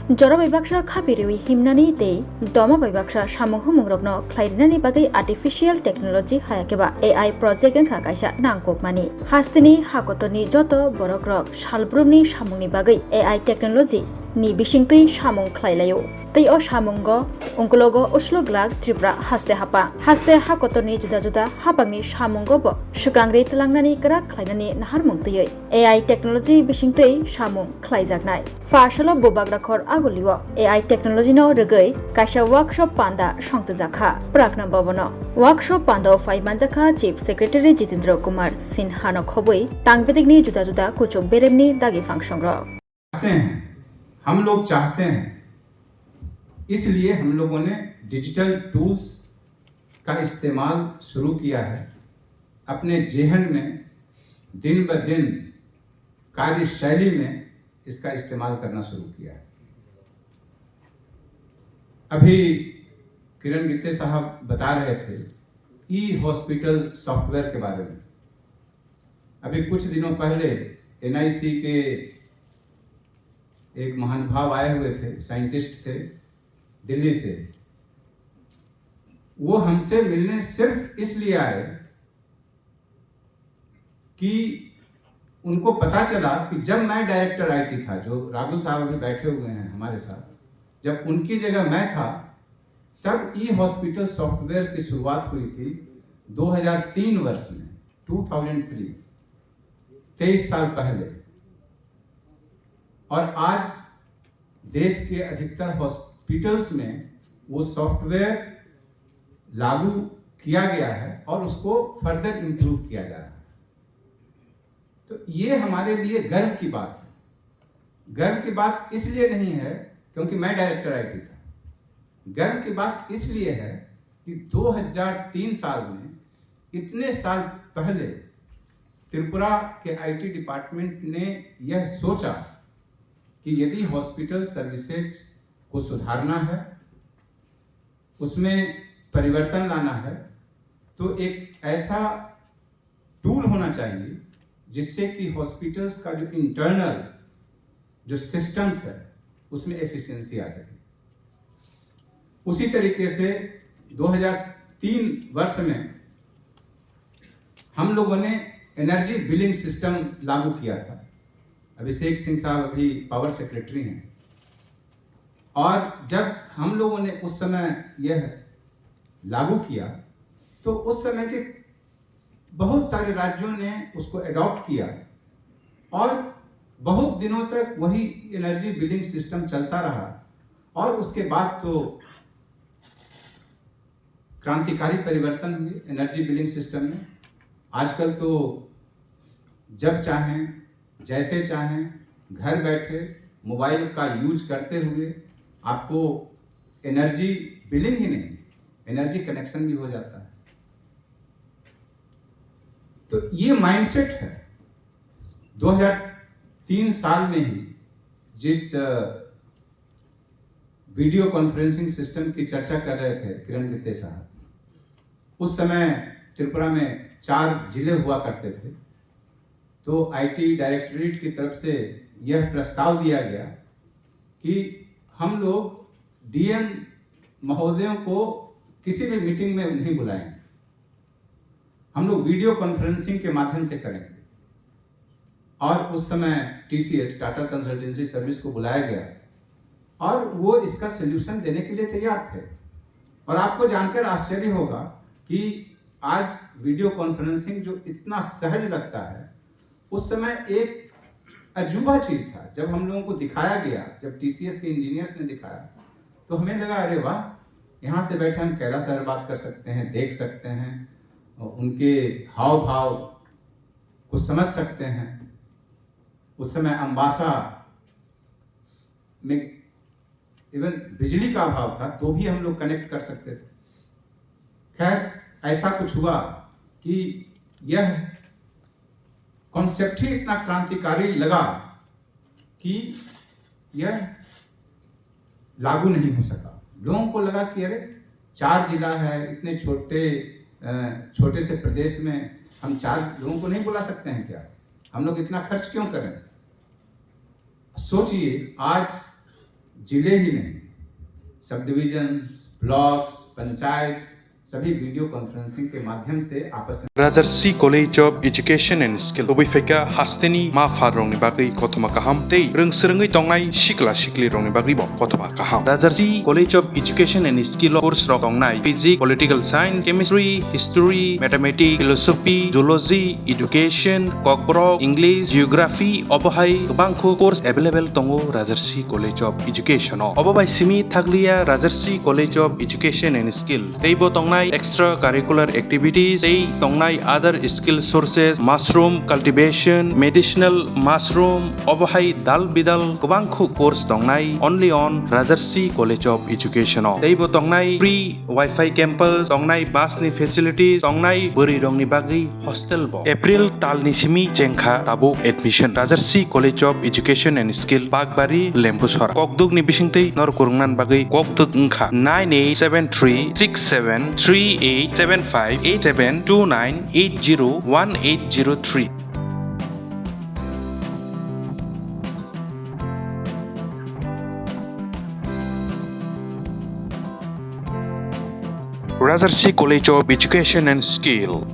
Jora baibaksa khabiriwi himnani tei doma baibaksa samung humungrokno khlaidinani bagai artificial technology hayakeba AI project engkha kaisa nangkokmani hastini hakotoni joto borokrok salbrumni samungni bagai AI technology ni bisingtui samung khlailayo tei o samungo ungkulogo usluglag tripra haste hakotoni juda juda hapangni samungo bo sukangri telangnani krak khlainani naharmungtui AI technology bisingtui samung khlaijaknai Fasalo Bobagrakhor Aguliwo AI technology no regai kaisa workshop panda songtjakha Prakna Bhavano workshop panda fai manjakha Chief Secretary Jitendra Kumar Sinha no khobui tangbedigni juda juda kuchuk beremni dagi fangsongro हम लोग चाहते हैं इसलिए हम लोगों ने digital tools का इस्तेमाल शुरू किया है अपने जेहन में दिन ब दिन कार्यशैली में इसका इस्तेमाल करना शुरू किया है। अभी किरण गित्ते साहब बता रहे थे ई हॉस्पिटल सॉफ्टवेयर के बारे में। अभी कुछ दिनों पहले एनआईसी के एक महानुभाव आए हुए थे, साइंटिस्ट थे दिल्ली से। वो हमसे मिलने सिर्फ इसलिए आए कि उनको पता चला कि जब मैं डायरेक्टर आईटी था, जो राहुल साहब अभी बैठे हुए हैं हमारे साथ, जब उनकी जगह मैं था तब ई हॉस्पिटल सॉफ्टवेयर की शुरुआत हुई थी 2003 वर्ष में, 2003, 23 साल पहले। और आज देश के अधिकतर हॉस्पिटल्स में वो सॉफ्टवेयर लागू किया गया है और उसको फर्दर इंप्रूव किया जा रहा है। तो ये हमारे लिए गर्व की बात है। गर्व की बात इसलिए नहीं है क्योंकि मैं डायरेक्टर आईटी था, गर्व की बात इसलिए है कि 2003 साल में, इतने साल पहले, त्रिपुरा के आईटी डिपार्टमेंट ने यह सोचा कि यदि हॉस्पिटल सर्विसेज को सुधारना है, उसमें परिवर्तन लाना है, तो एक ऐसा टूल होना चाहिए जिससे कि हॉस्पिटल्स का जो इंटरनल जो सिस्टम्स है उसमें एफिशिएंसी आ सके। उसी तरीके से 2003 वर्ष में हम लोगों ने एनर्जी बिलिंग सिस्टम लागू किया था। अभिषेक सिंह साहब अभी पावर सेक्रेटरी हैं, और जब हम लोगों ने उस समय यह लागू किया तो उस समय के बहुत सारे राज्यों ने उसको एडॉप्ट किया और बहुत दिनों तक वही एनर्जी बिलिंग सिस्टम चलता रहा। और उसके बाद तो क्रांतिकारी परिवर्तन हुए एनर्जी बिलिंग सिस्टम में। आजकल तो जब चाहें, जैसे चाहें, घर बैठे मोबाइल का यूज करते हुए आपको एनर्जी बिलिंग ही नहीं, एनर्जी कनेक्शन भी हो जाता है। तो ये माइंडसेट है। 2003 साल में ही जिस वीडियो कॉन्फ्रेंसिंग सिस्टम की चर्चा कर रहे थे किरण गित्ते साहब, उस समय त्रिपुरा में 4 जिले हुआ करते थे। तो आईटी डायरेक्टरेट की तरफ से यह प्रस्ताव दिया गया कि हम लोग डीएम महोदयों को किसी भी मीटिंग में नहीं बुलाएंगे, हम लोग वीडियो कॉन्फ्रेंसिंग के माध्यम से करेंगे। और उस समय टीसीएस, टाटा कंसल्टेंसी सर्विस को बुलाया गया और वो इसका सलूशन देने के लिए तैयार थे। और आपको जानकर आश्चर्य होगा कि आज वीडियो कॉन्फ्रेंसिंग जो इतना सहज लगता है, उस समय एक अजूबा चीज था। जब हम लोगों को दिखाया गया, जब टीसीएस के इंजीनियर्स ने दिखाया, तो हमें लगा अरे वाह, यहाँ से बैठे हम कैलाश सर बात कर सकते हैं, देख सकते हैं, उनके हाव भाव को समझ सकते हैं। उस समय अम्बासा में इवन बिजली का अभाव था, तो भी हम लोग कनेक्ट कर सकते थे। खैर, ऐसा कुछ हुआ कि यह कॉन्सेप्ट ही इतना क्रांतिकारी लगा कि यह लागू नहीं हो सका। लोगों को लगा कि अरे 4 जिला है, इतने छोटे से प्रदेश में हम 4 लोगों को नहीं बुला सकते हैं क्या? हम लोग इतना खर्च क्यों करें? सोचिए, आज जिले ही नहीं, सब डिविजन्स, ब्लॉक्स, पंचायत सभी वीडियो कॉन्फ्रेंसिंग के माध्यम से आपस में Rajarsi College of Education and Skill Obifeka Hasteni Ma Farong Bagi Kotoma Kaham Tei Rungsrungi Tongai Shikla Shikli Rong Bagi Bo Kotoma Kaham Rajarsi College of Education and Skill Course Rongai Physics, Political Science, Chemistry, History, Mathematics, Philosophy, Zoology, Education, Kokborok, English, Geography, Obohai Bangko Course Available Tongo Rajarsi College of Education Obobai Simi Thaglia Rajarsi College of Education and Skill Teibo Tongai extracurricular activities Tei Tongai other skill sources mushroom cultivation medicinal mushroom Obohai dal bidal Kubangku course Tongai only on Rajarsi College of Education Teibo Tongai free Wi-Fi campus Tongai busni facilities Tongai Buri Rongni Bagi hostel bo April Talni Simi Jengkha Tabo admission Rajarsi College of Education and Skill Bagbari Lembusora Kokdug ni Bisingtei Nor Kurungan Bagi Kokdug Ngkha 987367388729801803 Rajarsi College of Education and Skill